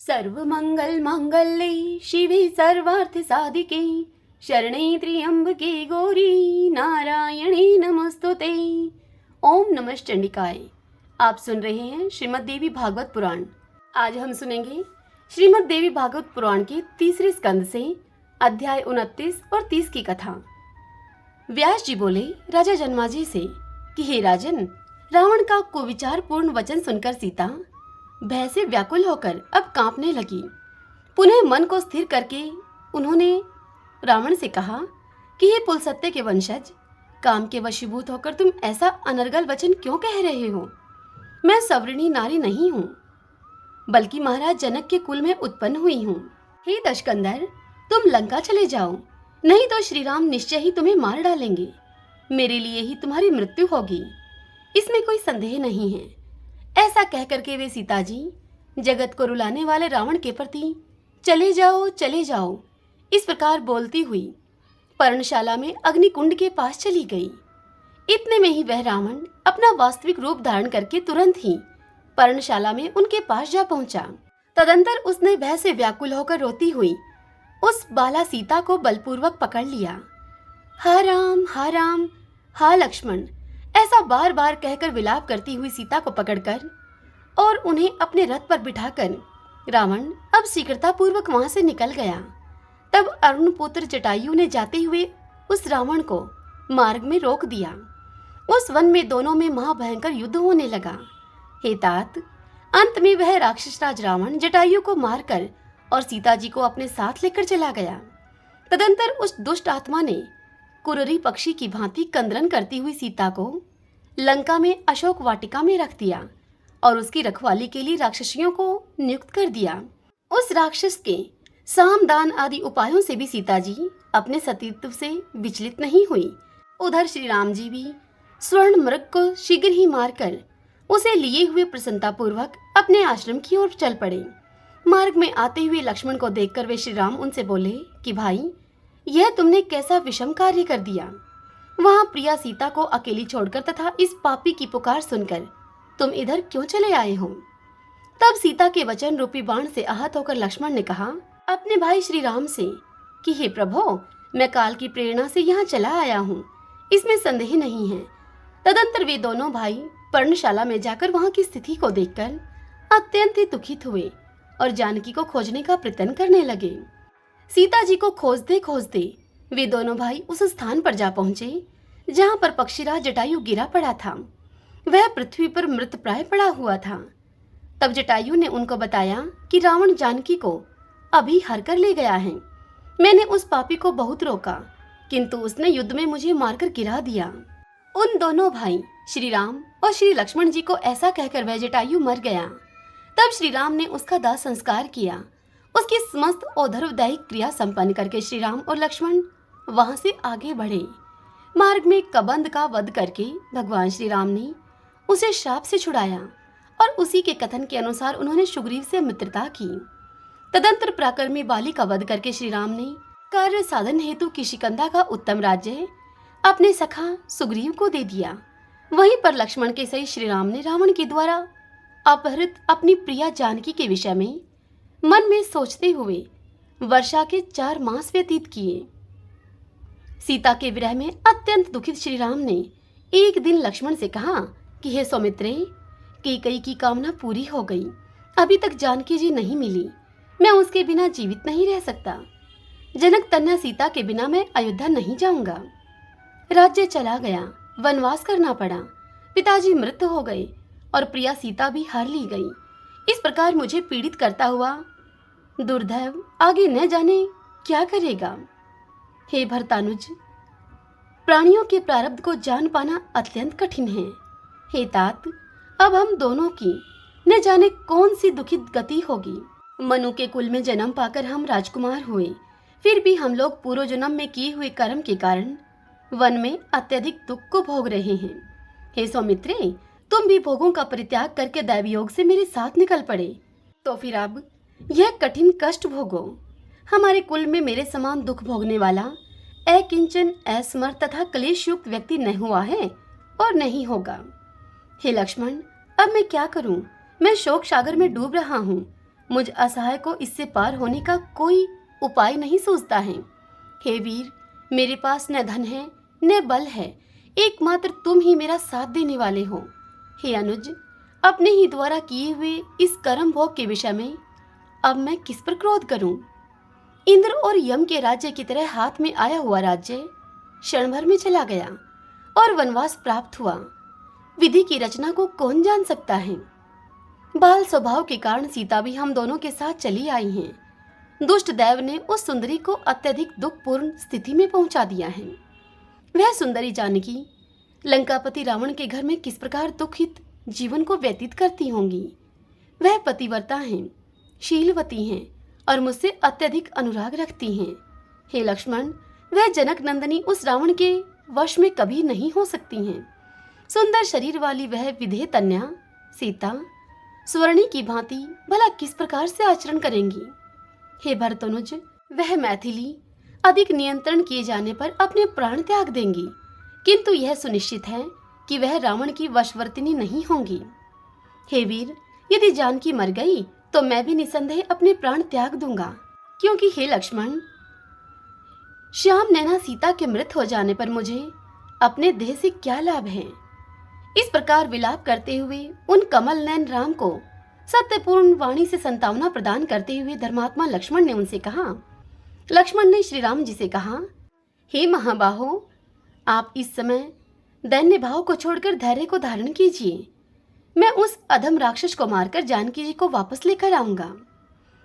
सर्वमंगल मांगल्ये शिवे सर्वार्थ साधिके शरणे त्र्यंबके गौरी नारायणे नमस्तुते। ओम नमः चंडिकाय। आप सुन रहे हैं श्रीमद् देवी भागवत पुराण। आज हम सुनेंगे श्रीमद् देवी भागवत पुराण के तीसरे स्कंद से अध्याय 29 और 30 की कथा। व्यास जी बोले राजा जन्माजी से कि हे राजन, रावण का कुविचारपूर्ण वचन सुनकर सीता भय से व्याकुल होकर अब कांपने लगी। पुनः मन को स्थिर करके उन्होंने रावण से कहा कि हे पुलसत्य के वंशज, काम के वशीभूत होकर तुम ऐसा अनर्गल वचन क्यों कह रहे हो? मैं सवर्णी नारी नहीं हूँ, बल्कि महाराज जनक के कुल में उत्पन्न हुई हूँ। हे दशकंदर, तुम लंका चले जाओ, नहीं तो श्री राम निश्चय ही तुम्हें मार डालेंगे। मेरे लिए ही तुम्हारी मृत्यु होगी, इसमें कोई संदेह नहीं है। ऐसा कहकर के वे सीता जी जगत को रुलाने वाले रावण के प्रति चले जाओ चले जाओ इस प्रकार बोलती हुई पर्णशाला में अग्निकुंड के पास चली गई। इतने में ही वह रावण अपना वास्तविक रूप धारण करके तुरंत ही पर्णशाला में उनके पास जा पहुंचा। तदंतर उसने भय से व्याकुल होकर रोती हुई उस बाला सीता को बलपूर्वक पकड़ लिया। हा राम, हा लक्ष्मण, ऐसा बार बार कहकर विलाप करती हुई सीता को पकड़कर और उन्हें अपने रथ पर बिठाकर रावण अब शीघ्रता पूर्वक वहां से निकल गया। तब अरुण पुत्र जटायु ने जाते हुए उस रावण को मार्ग में रोक दिया। उस वन में दोनों में महाभयंकर युद्ध होने लगा। हे तात, अंत में वह राक्षस राज रावण जटायु को मारकर और सीता जी को अपने साथ लेकर चला गया। तदंतर उस दुष्ट आत्मा ने कुररी पक्षी की भांति कंदरन करती हुई सीता को लंका में अशोक वाटिका में रख दिया और उसकी रखवाली के लिए राक्षसियों को नियुक्त कर दिया। उस राक्षस के साम दान आदि उपायों से भी सीता जी अपने सतीत्व से विचलित नहीं हुई। उधर श्री राम जी भी स्वर्ण मृग को शीघ्र ही मारकर उसे लिए हुए प्रसन्नता पूर्वक अपने आश्रम की ओर चल पड़े। मार्ग में आते हुए लक्ष्मण को देखकर वे श्री राम उनसे बोले कि भाई, यह तुमने कैसा विषम कार्य कर दिया। वहां प्रिया सीता को अकेली छोड़कर तथा इस पापी की पुकार सुनकर तुम इधर क्यों चले आए हो? तब सीता के वचन रूपी बाण से आहत होकर लक्ष्मण ने कहा अपने भाई श्री राम से कि हे प्रभो, मैं काल की प्रेरणा से यहाँ चला आया हूँ, इसमें संदेह नहीं है। तदंतर वे दोनों भाई पर्णशाला में जाकर वहां की स्थिति को देखकर अत्यंत ही दुखित हुए और जानकी को खोजने का प्रयत्न करने लगे। सीता जी को खोजते खोजते वे दोनों भाई उस स्थान पर जा पहुंचे जहां पर पक्षीराज जटायु गिरा पड़ा था। वह पृथ्वी पर मृत प्राय पड़ा हुआ था। तब जटायु ने उनको बताया कि रावण जानकी को अभी हर कर ले गया है। मैंने उस पापी को बहुत रोका, किंतु उसने युद्ध में मुझे मारकर गिरा दिया। उन दोनों भाई श्री राम और श्री लक्ष्मण जी को ऐसा कहकर वह जटायु मर गया। तब श्री राम ने उसका दाह संस्कार किया। उसकी समस्त औधर्वदायिक क्रिया संपन्न करके श्री राम और लक्ष्मण वहां से आगे बढ़े। मार्ग में कबंध का वध करके भगवान श्री राम ने उसे शाप से छुड़ाया और उसी के कथन के अनुसार उन्होंने सुग्रीव से मित्रता की। तदंतर पराक्रमी बाली का वध करके श्री राम ने कार्य साधन हेतु किशिकंधा का उत्तम राज्य अपने सखा सुग्रीव को दे दिया। वहीं पर लक्ष्मण के सहित श्री राम ने रावण के द्वारा अपहृत अपनी प्रिया जानकी के विषय में मन में सोचते हुए वर्षा के 4 मास व्यतीत किए। सीता के विरह में अत्यंत दुखित श्री राम ने एक दिन लक्ष्मण से कहा कि हे सौमित्रे, कैकेयी की कामना पूरी हो गई, अभी तक जानकी जी नहीं मिली, मैं उसके बिना जीवित नहीं रह सकता। जनक तन्या सीता के बिना मैं अयोध्या नहीं जाऊंगा। राज्य चला गया, वनवास करना पड़ा, पिताजी मृत हो गए और प्रिया सीता भी हार ली गई। इस प्रकार मुझे पीड़ित करता हुआ दुर्दैव आगे न जाने क्या करेगा। हे भरतानुज, प्राणियों के प्रारब्ध को जान पाना अत्यंत कठिन है। हे तात, अब हम दोनों की न जाने कौन सी दुखित गति होगी। मनु के कुल में जन्म पाकर हम राजकुमार हुए, फिर भी हम लोग पूर्व जन्म में किए हुए कर्म के कारण वन में अत्यधिक दुख को भोग रहे हैं। हे सौमित्रे, तुम भी भोगों का परित्याग करके दैवयोग से मेरे साथ निकल पड़े, तो फिर अब यह कठिन कष्ट भोगो। हमारे कुल में मेरे समान दुख भोगने वाला अकिंचन, असमर्थ तथा क्लेश युक्त व्यक्ति न हुआ है और नहीं होगा। हे लक्ष्मण, अब मैं क्या करूं? मैं शोक सागर में डूब रहा हूँ। मुझ असहाय को इससे पार होने का कोई उपाय नहीं सूझता है। हे वीर, मेरे पास न धन है न बल है, एकमात्र तुम ही मेरा साथ देने वाले हो। हे अनुज, अपने ही द्वारा किए हुए इस कर्म भोग के विषय में अब मैं किस पर क्रोध करूं? इंद्र और यम के राज्य की तरह हाथ में आया हुआ राज्य क्षण भर में चला गया और वनवास प्राप्त हुआ। विधि की रचना को कौन जान सकता है? बाल स्वभाव के कारण सीता भी हम दोनों के साथ चली आई हैं। दुष्ट देव ने उस सुंदरी को अत्यधिक दुखपूर्ण स्थिति में पहुंचा दिया है। वह सुंदरी जानकी लंकापति रावण के घर में किस प्रकार दुखित जीवन को व्यतीत करती होंगी। वह पतिव्रता हैं, शीलवती हैं और मुझसे अत्यधिक अनुराग रखती हैं। हे लक्ष्मण, वह जनक नंदनी उस रावण के वश में कभी नहीं हो सकती हैं। सुंदर शरीर वाली वह विधेय कन्या सीता स्वर्णी की भांति भला किस प्रकार से आचरण करेंगी? हे भरतनुज, वह मैथिली अधिक नियंत्रण किए जाने पर अपने प्राण त्याग देंगी, किंतु यह सुनिश्चित है कि वह रावण की वशवर्तिनी नहीं होंगी। हे वीर, यदि जानकी मर गई तो मैं भी निसंदेह अपने प्राण त्याग दूंगा, क्योंकि हे लक्ष्मण, श्याम नैना सीता के मृत हो जाने पर मुझे अपने देह से क्या लाभ है? इस प्रकार विलाप करते हुए उन कमल नयन राम को सत्यपूर्ण वाणी से संतावना प्रदान करते हुए धर्मात्मा लक्ष्मण ने उनसे कहा। लक्ष्मण ने श्री राम जी से कहा, हे महाबाहो, आप इस समय दैन्य भाव को छोड़कर धैर्य को धारण कीजिए। मैं उस अधम राक्षस को मारकर जानकी जी को वापस लेकर आऊंगा।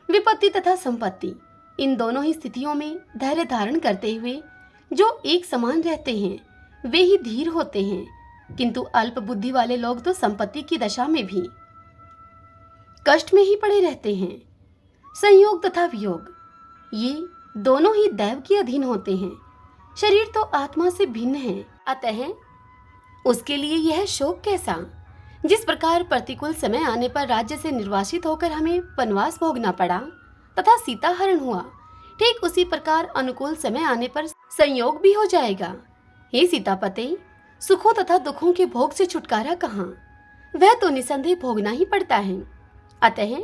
विपत्ति तथा संपत्ति, इन दोनों ही स्थितियों में धैर्य धारण करते हुए जो एक समान रहते हैं वे ही धीर होते हैं, किंतु अल्प बुद्धि वाले लोग तो संपत्ति की दशा में भी कष्ट में ही पड़े रहते हैं। संयोग तथा वियोग, ये दोनों ही दैव के अधीन होते हैं। शरीर तो आत्मा से भिन्न है, अतः उसके लिए यह शोक कैसा? जिस प्रकार प्रतिकूल समय आने पर राज्य से निर्वासित होकर हमें वनवास भोगना पड़ा तथा सीता हरण हुआ, ठीक उसी प्रकार अनुकूल समय आने पर संयोग भी हो जाएगा। हे सीतापते, सुखों तथा दुखों के भोग से छुटकारा कहाँ? वह तो निसंदेह भोगना ही पड़ता है। अतः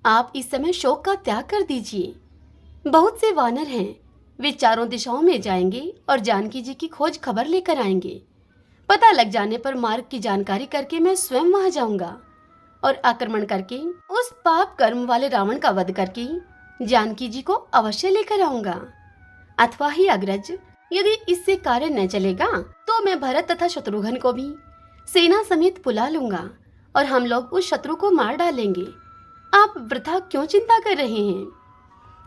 आप इस समय शोक का त्याग कर दीजिए। बहुत से वानर हैं, वे चारों दिशाओं में जाएंगे और जानकी जी की खोज खबर लेकर आएंगे। पता लग जाने पर मार्ग की जानकारी करके मैं स्वयं वहां जाऊंगा और आक्रमण करके उस पाप कर्म वाले रावण का वध करके जानकी जी को अवश्य लेकर आऊंगा। अथवा ही अग्रज, यदि इससे कार्य न चलेगा तो मैं भरत तथा शत्रुघ्न को भी सेना समेत बुला लूंगा और हम लोग उस शत्रु को मार डालेंगे। आप वृथा क्यों चिंता कर रहे हैं?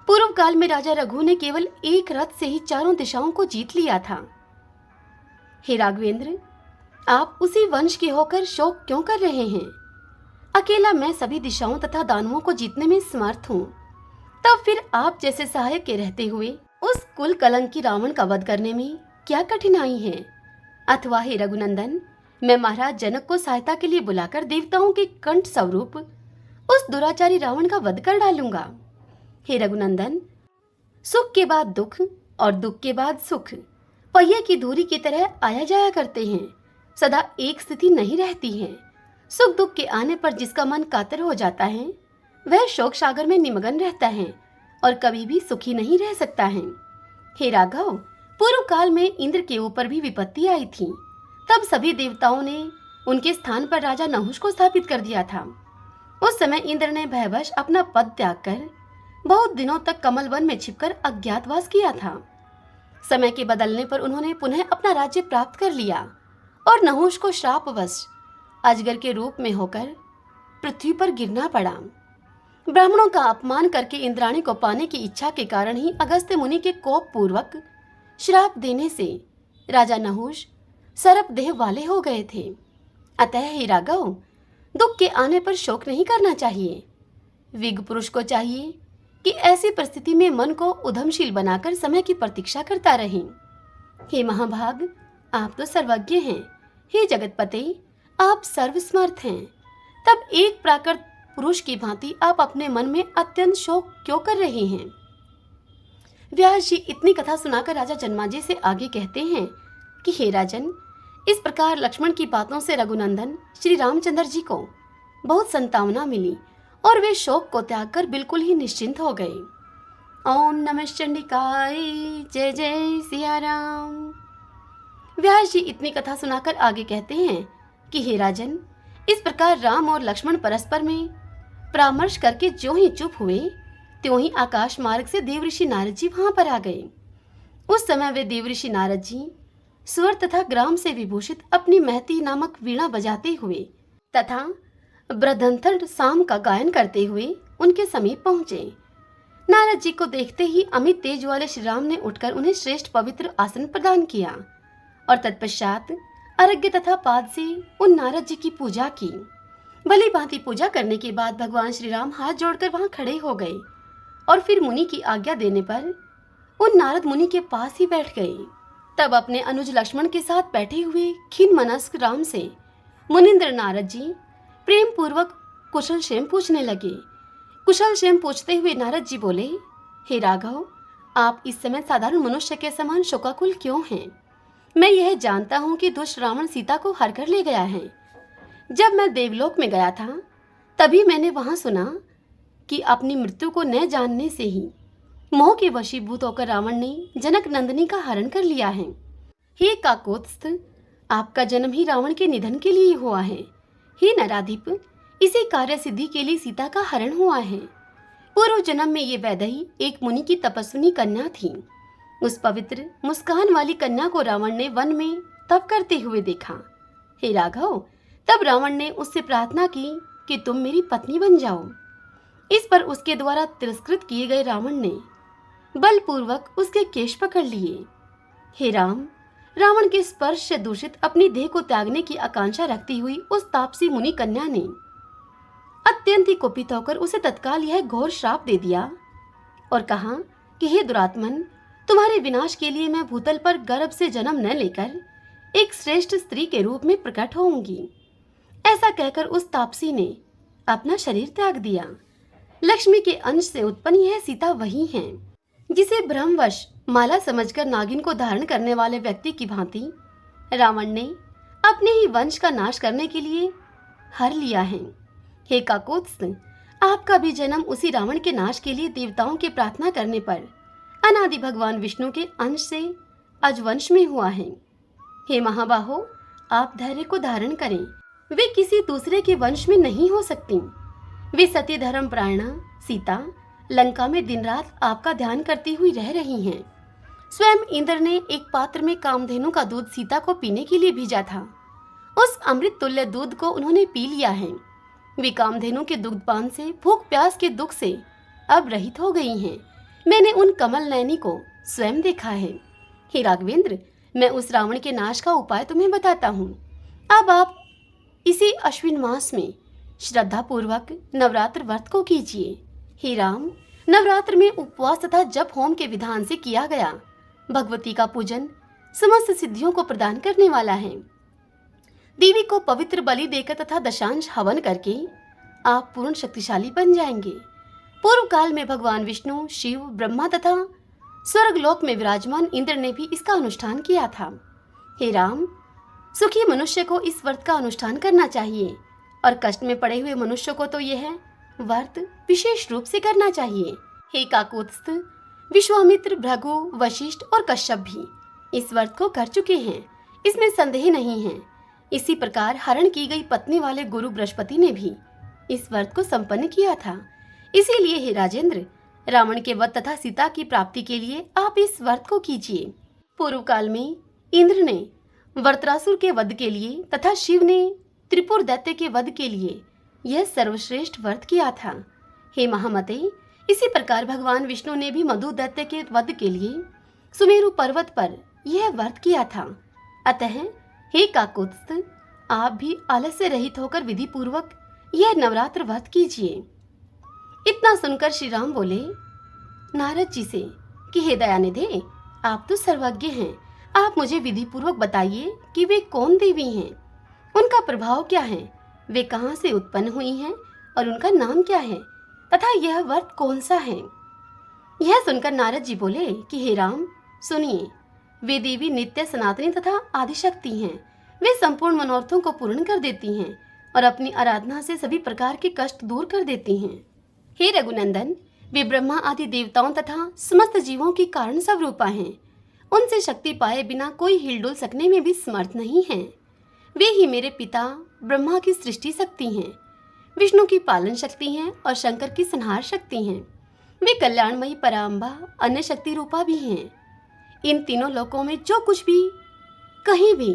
पूर्व काल में राजा रघु ने केवल एक रथ से ही चारों दिशाओं को जीत लिया था। हे राघवेंद्र, आप उसी वंश के होकर शोक क्यों कर रहे हैं? अकेला मैं सभी दिशाओं तथा दानवों को जीतने में समर्थ हूँ, तब फिर आप जैसे सहायक के रहते हुए उस कुल कलंकी रावण का वध करने में क्या कठिनाई है? अथवा हे रघुनंदन, मैं महाराज जनक को सहायता के लिए बुलाकर देवताओं के कंठ स्वरूप उस दुराचारी रावण का वध कर डालूंगा। हे रघुनंदन, सुख के बाद दुख और दुख के बाद सुख पहिए की धूरी की तरह आया जाया करते हैं, सदा एक स्थिति नहीं रहती है। सुख दुख के आने पर जिसका मन कातर हो जाता है वह शोक सागर में निमग्न रहता है और कभी भी सुखी नहीं रह सकता है। हे राघव, पूर्व काल में इंद्र के ऊपर भी विपत्ति आई थी, तब सभी देवताओं ने उनके स्थान पर राजा नहुष को स्थापित कर दिया था। उस समय इंद्र ने भयवश अपना पद त्याग कर बहुत दिनों तक कमल वन में छिपकर अज्ञातवास किया था। समय के बदलने पर उन्होंने पुनः अपना राज्य प्राप्त कर लिया और नहुष को श्रापवश अजगर के रूप में होकर पृथ्वी पर गिरना पड़ा। ब्राह्मणों का अपमान करके इंद्राणी को पाने की इच्छा के कारण ही अगस्त्य मुनि के कोप पूर्वक श्राप देने से राजा नहुष सरप देह वाले हो गए थे। अतः हे राघव, दुख के आने पर शोक नहीं करना चाहिए। विज्ञ पुरुष को चाहिए कि ऐसी परिस्थिति में मन को उधमशील बनाकर समय की प्रतीक्षा करता रहे। हे महाभाग, आप तो सर्वज्ञ हैं। हे जगतपते, आप सर्वसमर्थ हैं। तब एक प्राकृत पुरुष की भांति आप अपने मन में अत्यंत शोक क्यों कर रहे हैं? व्यास जी इतनी कथा सुनाकर राजा जन्माजी से आगे कहते हैं कि हे राजन, इस प्रकार लक्ष्मण की बातों से रघुनंदन श्री रामचंद्र जी को बहुत संतावना मिली और वे शोक को त्याग कर बिल्कुल ही निश्चिंत हो गए। ओम नमः चंडिकाय, जय जय सिया राम। व्यास जी इतनी कथा सुनाकर आगे कहते हैं कि हे राजन, इस प्रकार राम और लक्ष्मण परस्पर में परामर्श करके जो ही चुप हुए, त्यों ही आकाश मार्ग से देवऋषि नारद जी वहां पर आ गए। उस समय वे देवऋषि नारद जी स्वर तथा ग्राम से विभूषित अपनी महती नामक वीणा बजाते हुए तथा बृहदंथर साम का गायन करते हुए उनके समीप पहुंचे। नारद जी को देखते ही अमित तेज वाले श्री राम ने उठकर उन्हें श्रेष्ठ पवित्र आसन प्रदान किया और तत्पश्चात अर्घ्य तथा पाद से उन नारद जी की पूजा की। भली भांति पूजा करने के बाद भगवान श्री राम हाथ जोड़कर वहां खड़े हो गए और फिर मुनि की आज्ञा देने पर उन नारद मुनि के पास ही बैठ गए। तब अपने अनुज लक्ष्मण के साथ बैठे हुए खिन मनस्क राम से मुनिंद्र नारद जी प्रेम पूर्वक कुशल क्षेम पूछने लगे। कुशल क्षेम पूछते हुए नारद जी बोले, हे राघव, आप इस समय साधारण मनुष्य के समान शोकाकुल क्यों हैं? मैं यह जानता हूँ कि दुष्ट रावण सीता को हर कर ले गया है। जब मैं देवलोक में गया था तभी मैंने वहां सुना कि अपनी मृत्यु को न जानने से ही मोह के वशीभूत होकर रावण ने जनक नंदिनी का हरण कर लिया है। हे काकोत्स्थ, आपका जन्म ही रावण के निधन के लिए हुआ है। हे नराधिप, इसी कार्य सिद्धि के लिए सीता का हरण हुआ है। पूर्व जन्म में ये वैदेही एक मुनि की तपस्विनी कन्या थी। उस पवित्र मुस्कान वाली कन्या को रावण ने वन में तप करते हुए देखा। हे राघव, तब रावण ने उससे प्रार्थना की कि तुम मेरी पत्नी बन जाओ। इस पर उसके द्वारा तिरस्कृत किए गए रावण ने बलपूर्वक उसके केश पकड़ लिए। हे राम, रावण के स्पर्श से दूषित अपनी देह को त्यागने की आकांक्षा रखती हुई उस तापसी मुनि कन्या ने अत्यंत ही कुपित होकर उसे तत्काल यह घोर श्राप दे दिया और कहा कि हे दुरात्मन, तुम्हारे विनाश के लिए मैं भूतल पर गर्भ से जन्म न लेकर एक श्रेष्ठ स्त्री के रूप में प्रकट होऊंगी। ऐसा कहकर उस तापसी ने अपना शरीर त्याग दिया। लक्ष्मी के अंश से उत्पन्न यह सीता वही है जिसे भ्रमवश माला समझकर नागिन को धारण करने वाले व्यक्ति की भांति रावण ने अपने ही वंश का नाश करने के लिए हर लिया है। हे काकोत्स्थ, आपका भी जन्म उसी रावण के नाश के लिए देवताओं के प्रार्थना करने पर अनादि भगवान विष्णु के अंश से अजवंश में हुआ है। हे महाबाहो, आप धैर्य को धारण करें। वे किसी दूसरे के वंश में नहीं हो सकती। वे सती धर्म प्रायणा सीता लंका में दिन रात आपका ध्यान करती हुई रह रही हैं। स्वयं इंद्र ने एक पात्र में कामधेनु का दूध सीता को पीने के लिए भेजा था। उस अमृत तुल्य दूध को उन्होंने पी लिया है। वे कामधेनु के दुग्धपान से भूख प्यास के दुख से अब रहित हो गई हैं। मैंने उन कमल नयनी को स्वयं देखा है। हे राघवेंद्र, मैं उस रावण के नाश का उपाय तुम्हें बताता हूँ। अब आप इसी अश्विन मास में श्रद्धा पूर्वक नवरात्र व्रत को कीजिए। हे राम, नवरात्र में उपवास तथा जप होम के विधान से किया गया भगवती का पूजन समस्त सिद्धियों को प्रदान करने वाला है। देवी को पवित्र बलि देकर तथा दशांश हवन करके आप पूर्ण शक्तिशाली बन जाएंगे। पूर्व काल में भगवान विष्णु, शिव, ब्रह्मा तथा स्वर्गलोक में विराजमान इंद्र ने भी इसका अनुष्ठान किया था। हे राम, सुखी मनुष्य को इस व्रत का अनुष्ठान करना चाहिए और कष्ट में पड़े हुए मनुष्य को तो यह व्रत विशेष रूप से करना चाहिए। हे काकोत्स्थ, विश्वामित्र, भृगु, वशिष्ठ और कश्यप भी इस व्रत को कर चुके हैं, इसमें संदेह नहीं है। इसी प्रकार हरण की गई पत्नी वाले गुरु बृहस्पति ने भी इस व्रत को संपन्न किया था। इसीलिए हे राजेंद्र, रावण के वध तथा सीता की प्राप्ति के लिए आप इस व्रत को कीजिए। पूर्व काल में इंद्र ने वृत्रासुर के वध के लिए तथा शिव ने त्रिपुर दैत्य के वध के लिए यह सर्वश्रेष्ठ व्रत किया था। हे महामते, इसी प्रकार भगवान विष्णु ने भी मधु दैत्य के वध के लिए सुमेरु पर्वत पर यह व्रत किया था। अतः हे काकोत्स्थ, आप भी आलस्य रहित होकर विधि पूर्वक यह नवरात्र व्रत कीजिए। इतना सुनकर श्री राम बोले नारद जी से कि हे दयानिधे, आप तो सर्वज्ञ हैं। आप मुझे विधि पूर्वक बताइए कि वे कौन देवी हैं, उनका प्रभाव क्या है, वे कहाँ से उत्पन्न हुई हैं और उनका नाम क्या है तथा यह व्रत कौन सा है। यह सुनकर नारद जी बोले कि हे राम, सुनिए, वे देवी नित्य सनातनी तथा आदिशक्ति हैं। वे संपूर्ण मनोरथों को पूर्ण कर देती हैं और अपनी आराधना से सभी प्रकार के कष्ट दूर कर देती हैं। हे रघुनंदन, वे ब्रह्मा आदि देवताओं तथा समस्त जीवों की कारण स्वरूपा हैं। उनसे शक्ति पाए बिना कोई हिलडुल सकने में भी समर्थ नहीं है। वे ही मेरे पिता ब्रह्मा की सृष्टि शक्ति हैं, विष्णु की पालन शक्ति हैं और शंकर की संहार शक्ति हैं। वे कल्याणमयी पराम्बा अन्य शक्ति रूपा भी हैं। इन तीनों लोकों में जो कुछ भी कहीं भी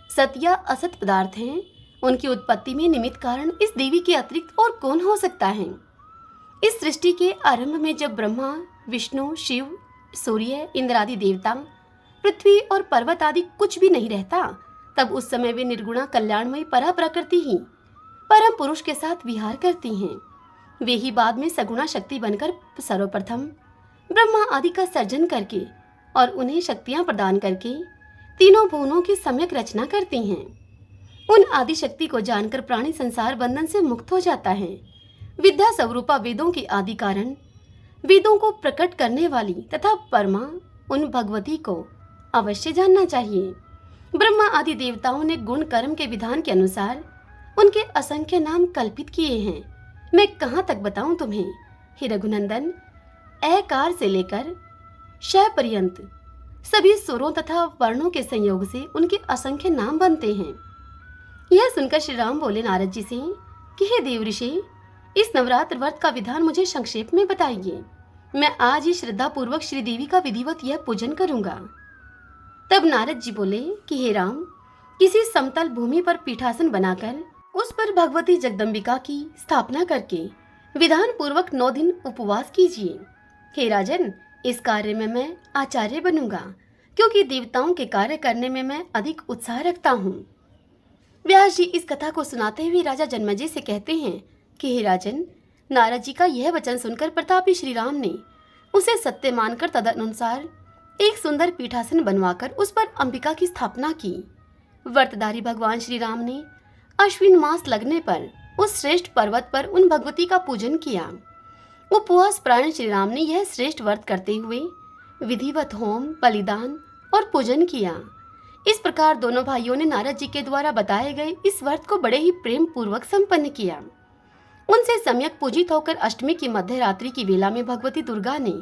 सत्य या असत पदार्थ हैं, उनकी उत्पत्ति में निमित्त कारण इस देवी के अतिरिक्त और कौन हो सकता है। इस सृष्टि के आरंभ में जब ब्रह्मा, विष्णु, शिव, सूर्य, इंद्र आदि देवता, पृथ्वी और पर्वत आदि कुछ भी नहीं रहता, तब उस समय वे निर्गुणा कल्याणमयी परा प्रकृति ही परम पुरुष के साथ विहार करती हैं। वे ही बाद में सगुणा शक्ति बनकर सर्वप्रथम ब्रह्मा आदि का सर्जन करके और उन्हें शक्तियां प्रदान करके तीनों भुवनों की सम्यक रचना करती हैं। उन आदि शक्ति को जानकर प्राणी संसार बंधन से मुक्त हो जाता है। विद्या स्वरूपा वेदों के आदि कारण, वेदों को प्रकट करने वाली तथा परमा उन भगवती को अवश्य जानना चाहिए। ब्रह्मा आदि देवताओं ने गुण कर्म के विधान के अनुसार उनके असंख्य नाम कल्पित किए हैं। मैं कहाँ तक बताऊं तुम्हें। हे रघुनंदन, ऐकार से लेकर श पर्यंत सभी सुरों तथा वर्णों के संयोग से उनके असंख्य नाम बनते हैं। यह सुनकर श्री राम बोले नारद जी से कि हे देव ऋषि, इस नवरात्र व्रत का विधान मुझे संक्षेप में बताइए। मैं आज ही श्रद्धा पूर्वक श्री देवी का विधिवत यह पूजन करूंगा। तब नारद जी बोले कि हे राम, किसी समतल भूमि पर पीठासन बनाकर उस पर भगवती जगदम्बिका की स्थापना करके विधान पूर्वक 9 दिन उपवास कीजिए। हे राजन, इस कार्य में मैं आचार्य बनूंगा, क्योंकि देवताओं के कार्य करने में मैं अधिक उत्साह रखता हूँ। व्यास जी इस कथा को सुनाते हुए राजा जन्मेजय से कहते हैं कि हे राजन, नारद जी का यह वचन सुनकर प्रतापी श्री राम ने उसे सत्य मानकर तदनुसार एक सुंदर पीठासन बनवाकर उस पर अंबिका की स्थापना की। व्रतधारी भगवान श्री राम ने अश्विन मास लगने पर उस श्रेष्ठ पर्वत पर उन भगवती का पूजन किया। उपवास प्राण श्री राम ने यह श्रेष्ठ व्रत करते हुए विधिवत होम, बलिदान और पूजन किया। इस प्रकार दोनों भाइयों ने नारद जी के द्वारा बताए गए इस व्रत को बड़े ही प्रेम पूर्वक संपन्न किया। उनसे सम्यक पूजित होकर अष्टमी की मध्य रात्रि की वेला में भगवती दुर्गा ने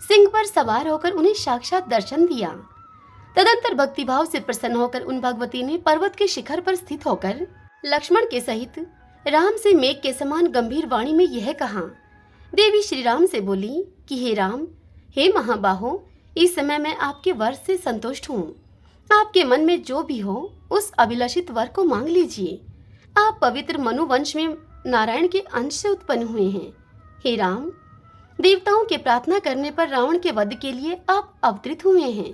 सिंह पर सवार होकर उन्हें साक्षात दर्शन दिया। तदंतर भक्तिभाव से प्रसन्न होकर उन भगवती ने पर्वत के शिखर पर स्थित होकर लक्ष्मण के सहित राम से मेघ के समान गंभीर वाणी में यह कहा। देवी श्री राम से बोली कि हे राम, हे महाबाहो, इस समय मैं आपके वर से संतुष्ट हूँ। आपके मन में जो भी हो उस अभिलषित वर को मांग लीजिए। आप पवित्र मनु वंश में नारायण के अंश से उत्पन्न हुए हैं। हे राम, देवताओं के प्रार्थना करने पर रावण के वध के लिए आप अवतरित हुए हैं।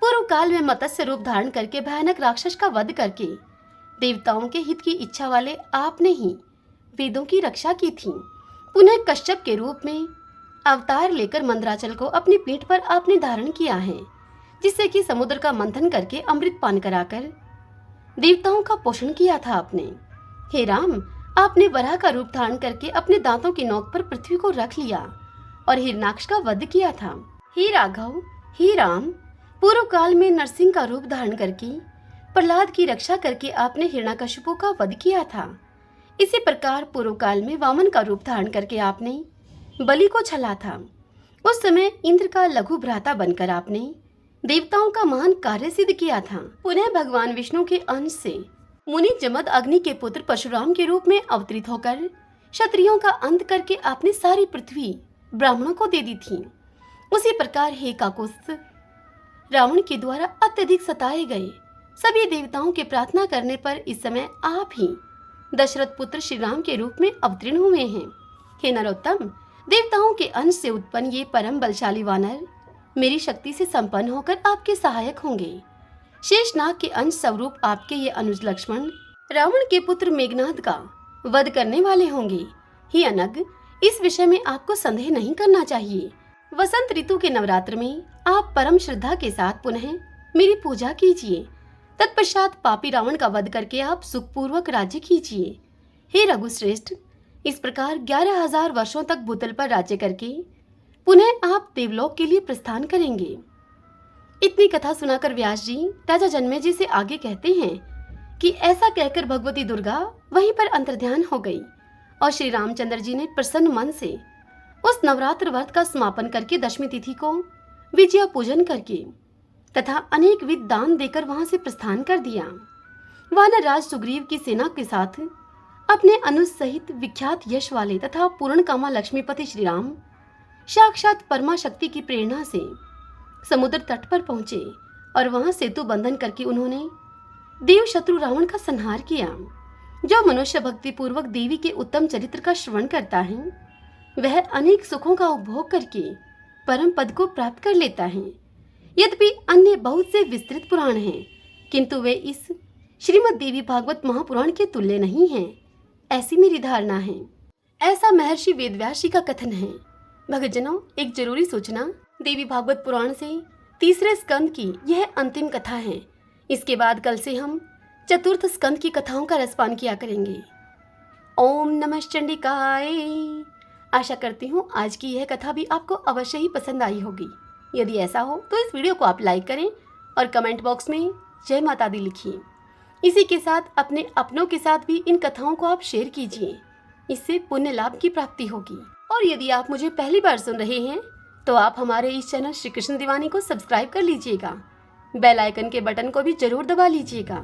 पूर्व काल में मत्स्य रूप धारण करके भयानक राक्षस का वध करके देवताओं के हित की इच्छा वाले आपने ही वेदों की रक्षा की थी। पुनः कश्यप के रूप में अवतार लेकर मंदराचल को अपनी पीठ पर आपने धारण किया है, जिससे कि समुद्र का मंथन करके अमृत पान कराकर देवताओं का पोषण किया था आपने। हे राम, आपने वराह का रूप धारण करके अपने दांतों की नोक पर पृथ्वी को रख लिया और हिरणाक्ष का वध किया था। हे राघव, हे राम, पूर्व काल में नरसिंह का रूप धारण करके प्रहलाद की रक्षा करके आपने हिरण्यकशिपु का वध किया था। इसी प्रकार पूर्व काल में वामन का रूप धारण करके आपने बलि को छला था। उस समय इंद्र का लघु भ्राता बनकर आपने देवताओं का महान कार्य सिद्ध किया था। पुनः भगवान विष्णु के अंश से मुनि जमद अग्नि के पुत्र परशुराम के रूप में अवतरित होकर क्षत्रियों का अंत करके आपने सारी पृथ्वी ब्राह्मणों को दे दी थी। उसी प्रकार हे काकुस्थ, रावण के द्वारा अत्यधिक सताए गए सभी देवताओं के प्रार्थना करने पर इस समय आप ही दशरथ पुत्र श्री राम के रूप में अवतीर्ण हुए हैं। हे नरोत्तम, देवताओं के अंश से उत्पन्न ये परम बलशाली वानर मेरी शक्ति से संपन्न होकर आपके सहायक होंगे। शेषनाग के अंश स्वरूप आपके ये अनुज लक्ष्मण रावण के पुत्र मेघनाद का वध करने वाले होंगे। हे अनग, इस विषय में आपको संदेह नहीं करना चाहिए। वसंत ऋतु के नवरात्र में आप परम श्रद्धा के साथ पुनः मेरी पूजा कीजिए। तत्पश्चात पापी रावण का वध करके आप सुखपूर्वक राज्य कीजिए। हे रघुश्रेष्ठ, इस प्रकार 11,000 वर्षों तक भूतल पर राज्य करके पुनः आप देवलोक के लिए प्रस्थान करेंगे। इतनी कथा सुनाकर व्यास जी राजा जन्मेजय से आगे कहते हैं कि ऐसा कहकर भगवती दुर्गा वहीं पर अंतर्ध्यान हो गई और श्री रामचंद्र जी ने प्रसन्न मन से उस नवरात्र व्रत का समापन करके दशमी तिथि को विजया पूजन करके तथा अनेक विध दान देकर वहां से प्रस्थान कर दिया। वानरराज सुग्रीव की सेना के साथ अपने अनुज सहित विख्यात यश वाले तथा पूर्णकामा लक्ष्मीपति श्री राम साक्षात परमा शक्ति की प्रेरणा से समुद्र तट पर पहुंचे और वहां सेतु बंधन करके उन्होंने देव शत्रु रावण का संहार किया। जो मनुष्य भक्ति पूर्वक देवी के उत्तम चरित्र का श्रवण करता है वह अनेक सुखों का उपभोग करके परम पद को प्राप्त कर लेता है। यद्यपि अन्य बहुत से विस्तृत पुराण हैं, किंतु वे इस श्रीमद् देवी भागवत महापुराण के तुल्य नहीं हैं, ऐसी मेरी धारणा है। ऐसा महर्षि वेदव्यास जी का कथन है। भक्तजनों, एक जरूरी सूचना, देवी भागवत पुराण से तीसरे स्कंद की यह अंतिम कथा है। इसके बाद कल से हम चतुर्थ स्कंद की कथाओं का रसपान किया करेंगे। ओम नमः चंडिकाय। आशा करती हूँ आज की यह कथा भी आपको अवश्य ही पसंद आई होगी। यदि ऐसा हो तो इस वीडियो को आप लाइक करें और कमेंट बॉक्स में जय माता दी लिखिए। इसी के साथ अपने अपनों के साथ भी इन कथाओं को आप शेयर कीजिए, इससे पुण्य लाभ की प्राप्ति होगी। और यदि आप मुझे पहली बार सुन रहे हैं तो आप हमारे इस चैनल श्री कृष्ण दीवानी को सब्सक्राइब कर लीजिएगा। बेल आइकन के बटन को भी जरूर दबा लीजिएगा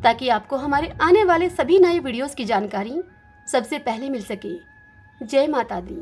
ताकि आपको हमारे आने वाले सभी नए वीडियोस की जानकारी सबसे पहले मिल सके। जय माता दी।